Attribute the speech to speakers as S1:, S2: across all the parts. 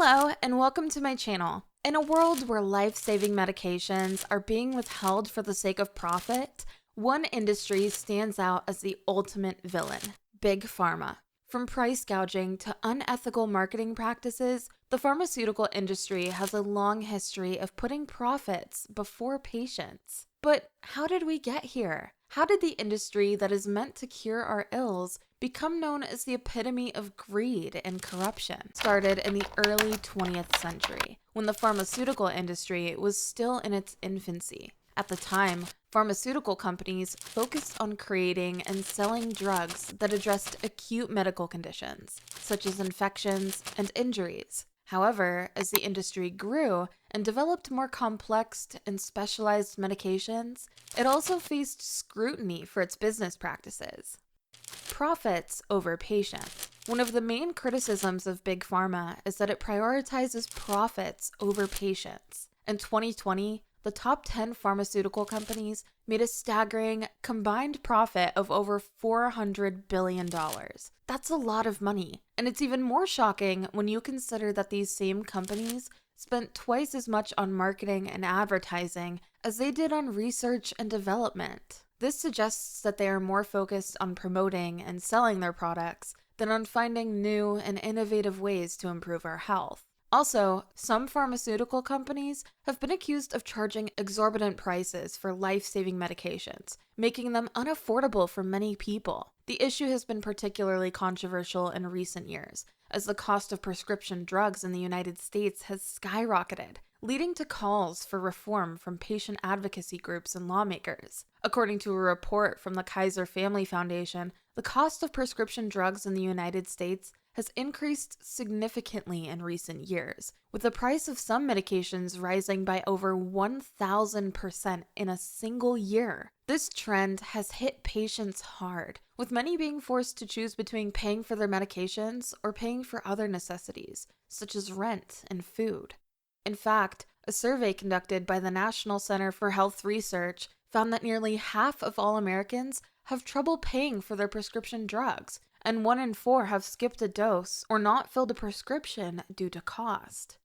S1: Hello and welcome to my channel. In a world where life-saving medications are being withheld for the sake of profit, one industry stands out as the ultimate villain: Big Pharma. From price gouging to unethical marketing practices, the pharmaceutical industry has a long history of putting profits before patients. But how did we get here? How did the industry that is meant to cure our ills become known as the epitome of greed and corruption? Started in the early 20th century, when the pharmaceutical industry was still in its infancy. At the time, pharmaceutical companies focused on creating and selling drugs that addressed acute medical conditions, such as infections and injuries. However, as the industry grew and developed more complex and specialized medications, it also faced scrutiny for its business practices. Profits over patients. One of the main criticisms of Big Pharma is that it prioritizes profits over patients. In 2020, the top 10 pharmaceutical companies made a staggering combined profit of over $400 billion. That's a lot of money, and it's even more shocking when you consider that these same companies spent twice as much on marketing and advertising as they did on research and development. This suggests that they are more focused on promoting and selling their products than on finding new and innovative ways to improve our health. Also, some pharmaceutical companies have been accused of charging exorbitant prices for life-saving medications, making them unaffordable for many people. The issue has been particularly controversial in recent years, as the cost of prescription drugs in the United States has skyrocketed, leading to calls for reform from patient advocacy groups and lawmakers. According to a report from the Kaiser Family Foundation, the cost of prescription drugs in the United States has increased significantly in recent years, with the price of some medications rising by over 1,000% in a single year. This trend has hit patients hard, with many being forced to choose between paying for their medications or paying for other necessities, such as rent and food. In fact, a survey conducted by the National Center for Health Research found that nearly half of all Americans have trouble paying for their prescription drugs, and 1 in 4 have skipped a dose or not filled a prescription due to cost.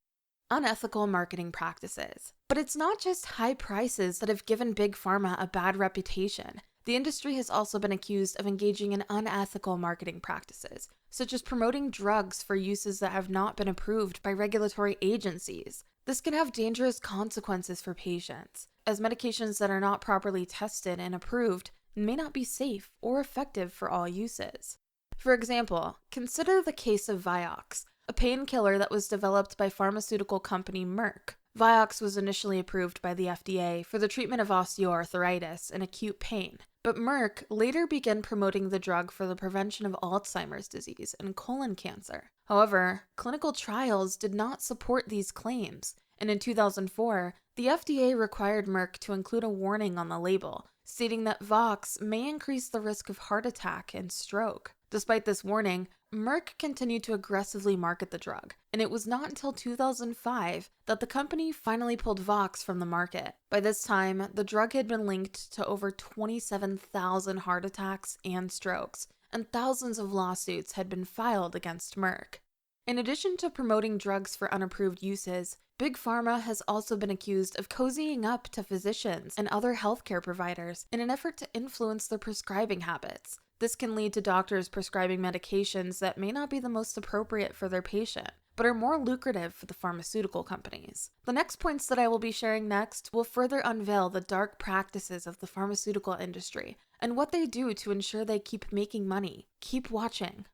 S1: Unethical marketing practices. But it's not just high prices that have given Big Pharma a bad reputation. The industry has also been accused of engaging in unethical marketing practices, such as promoting drugs for uses that have not been approved by regulatory agencies. This can have dangerous consequences for patients, as medications that are not properly tested and approved may not be safe or effective for all uses. For example, consider the case of Vioxx, a painkiller that was developed by pharmaceutical company Merck. Vioxx was initially approved by the FDA for the treatment of osteoarthritis and acute pain, but Merck later began promoting the drug for the prevention of Alzheimer's disease and colon cancer. However, clinical trials did not support these claims, and in 2004, the FDA required Merck to include a warning on the label, stating that Vioxx may increase the risk of heart attack and stroke. Despite this warning, Merck continued to aggressively market the drug, and it was not until 2005 that the company finally pulled Vioxx from the market. By this time, the drug had been linked to over 27,000 heart attacks and strokes, and thousands of lawsuits had been filed against Merck. In addition to promoting drugs for unapproved uses, Big Pharma has also been accused of cozying up to physicians and other healthcare providers in an effort to influence their prescribing habits. This can lead to doctors prescribing medications that may not be the most appropriate for their patient, but are more lucrative for the pharmaceutical companies. The next points that I will be sharing next will further unveil the dark practices of the pharmaceutical industry and what they do to ensure they keep making money. Keep watching.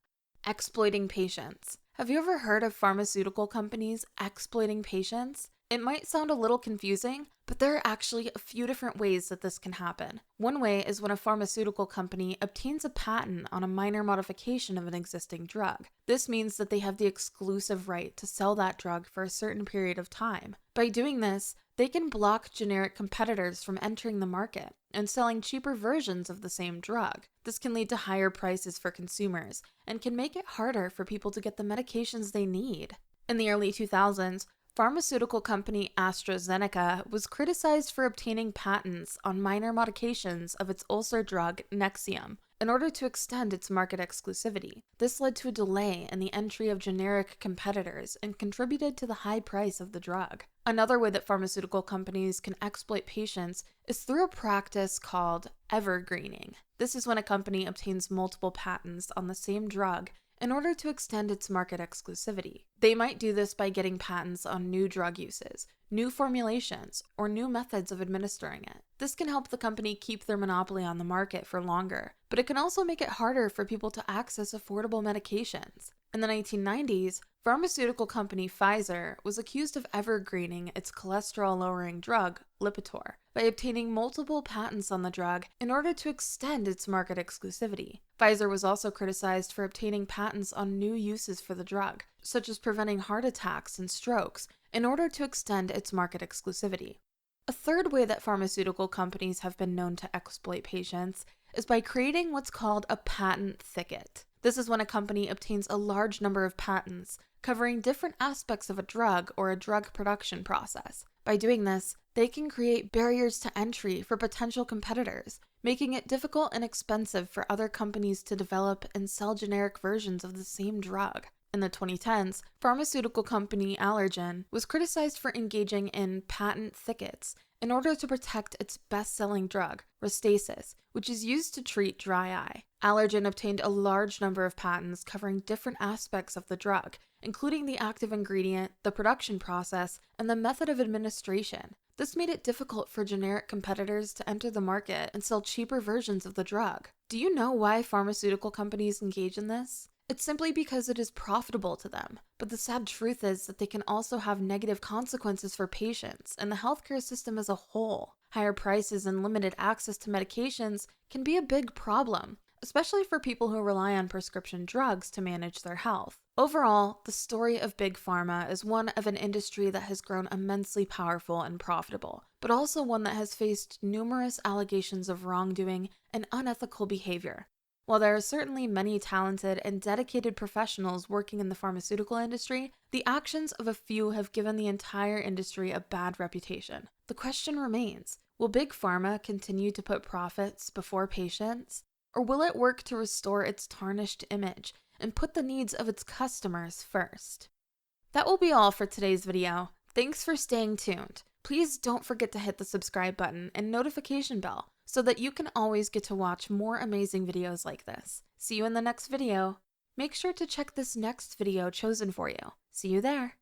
S1: Exploiting patients. Have you ever heard of pharmaceutical companies exploiting patients? It might sound a little confusing, but there are actually a few different ways that this can happen. One way is when a pharmaceutical company obtains a patent on a minor modification of an existing drug. This means that they have the exclusive right to sell that drug for a certain period of time. By doing this, they can block generic competitors from entering the market and selling cheaper versions of the same drug. This can lead to higher prices for consumers and can make it harder for people to get the medications they need. In the early 2000s, pharmaceutical company AstraZeneca was criticized for obtaining patents on minor modifications of its ulcer drug Nexium. in order to extend its market exclusivity. This led to a delay in the entry of generic competitors and contributed to the high price of the drug. Another way that pharmaceutical companies can exploit patients is through a practice called evergreening. This is when a company obtains multiple patents on the same drug in order to extend its market exclusivity. They might do this by getting patents on new drug uses, new formulations, or new methods of administering it. This can help the company keep their monopoly on the market for longer, but it can also make it harder for people to access affordable medications. In the 1990s, pharmaceutical company Pfizer was accused of evergreening its cholesterol-lowering drug, Lipitor, by obtaining multiple patents on the drug in order to extend its market exclusivity. Pfizer was also criticized for obtaining patents on new uses for the drug, such as preventing heart attacks and strokes, in order to extend its market exclusivity. A third way that pharmaceutical companies have been known to exploit patients is by creating what's called a patent thicket. This is when a company obtains a large number of patents covering different aspects of a drug or a drug production process. By doing this, they can create barriers to entry for potential competitors, making it difficult and expensive for other companies to develop and sell generic versions of the same drug. In the 2010s, pharmaceutical company Allergan was criticized for engaging in patent thickets in order to protect its best-selling drug, Restasis, which is used to treat dry eye. Allergan obtained a large number of patents covering different aspects of the drug, including the active ingredient, the production process, and the method of administration. This made it difficult for generic competitors to enter the market and sell cheaper versions of the drug. Do you know why pharmaceutical companies engage in this? It's simply because it is profitable to them, but the sad truth is that they can also have negative consequences for patients and the healthcare system as a whole. Higher prices and limited access to medications can be a big problem, especially for people who rely on prescription drugs to manage their health. Overall, the story of Big Pharma is one of an industry that has grown immensely powerful and profitable, but also one that has faced numerous allegations of wrongdoing and unethical behavior. While there are certainly many talented and dedicated professionals working in the pharmaceutical industry, the actions of a few have given the entire industry a bad reputation. The question remains, will Big Pharma continue to put profits before patients? Or will it work to restore its tarnished image and put the needs of its customers first? That will be all for today's video. Thanks for staying tuned. Please don't forget to hit the subscribe button and notification bell so that you can always get to watch more amazing videos like this. See you in the next video. Make sure to check this next video chosen for you. See you there.